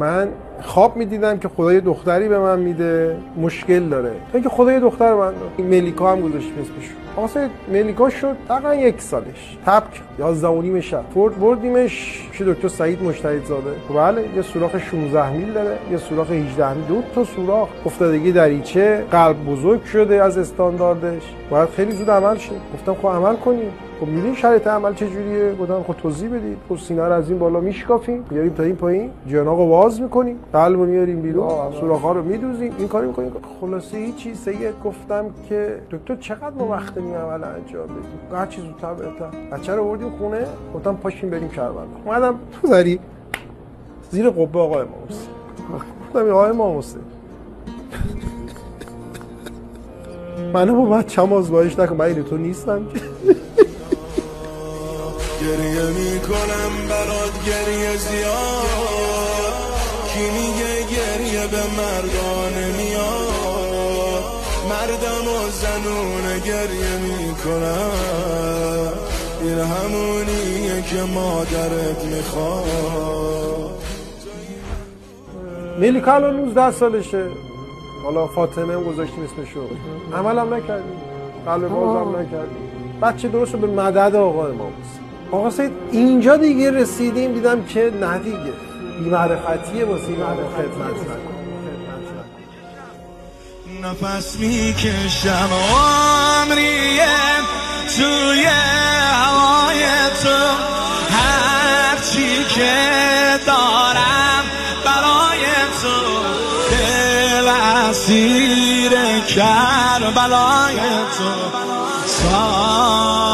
من خواب میدیدم که خدا یه دختری به من میده، مشکل داره، تا اینکه خدا یه دختر من داد. ملیکا هم گذاشتیم اسمشو. واسه ملیکا شد تقریبا 1 سالش. تپ 11:30 شب بردیمش پیش دکتر سعید مجتهدزاده. بله یه سوراخ 16 میل داره، یه سوراخ 18 میل، 2 تا سوراخ، افتادگی دریچه، قلب بزرگ شده از استانداردش، باید خیلی زود عمل شه. گفتم خب عمل کنیم. خب میدونی شرایط عمل چجوریه؟ گفتم خب توضیح بدید. خب سینه رو از این بالا میشکافیم، بیاریم تا این پایین، جناقو باز میکنیم، قلب رو میاریم بیرون، سوراخ‌ها رو میدوزیم، این کارو میکنیم. خلاصه هیچی. سید گفتم که دکتر چقدر ما وقت این عمل انجام بدیم؟ هر چیز زودتر بهتر. بچه رو آوردیم خونه، گفتم پاشیم بریم کربلا. اومدم تو زری زیر قبه آقای امام حسین. گفتم آقای امام حسین منو با بچه‌م آزمایش نکن، من این تو نیستم. گریه میکنم برات گریه زیاد، کی میگه گریه به مردانه میاد؟ مردم و زنونه گریه میکنم، این همونیه که مادرت میخواد. ملیکا الان 19 سالشه. حالا فاطمه هم گذاشتیم اسمشو. عملم نکردیم، قلب بازم نکردیم. بچه درست به مدد آقا امام حسین. آقا سید اینجا دیگه رسیدیم، دیدم که نه دیگه بی‌معرفتیه واسه این خدمت نکن. نفس میکشم عمریه توی هوای تو، هر چی که دارم برای تو، دل اسیر کربلای تو. ساز دل من